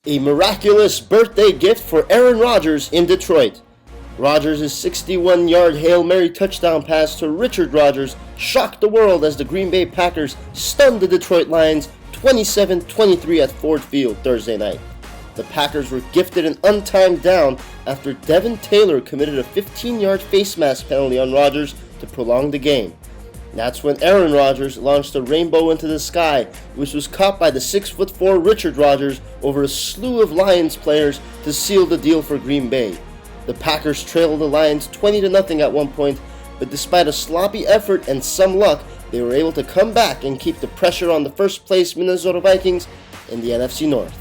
A miraculous birthday gift for Aaron Rodgers in Detroit. Rodgers' 61-yard Hail Mary touchdown pass to Richard Rodgers shocked the world as the Green Bay Packers stunned the Detroit Lions 27-23 at Ford Field Thursday night. The Packers were gifted an untimed down after Devin Taylor committed a 15-yard face mask penalty on Rodgers to prolong the game. That's when Aaron Rodgers launched a rainbow into the sky, which was caught by the 6'4" Richard Rodgers over a slew of Lions players to seal the deal for Green Bay. The Packers trailed the Lions 20-0 at one point, but despite a sloppy effort and some luck, they were able to come back and keep the pressure on the first-place Minnesota Vikings in the NFC North.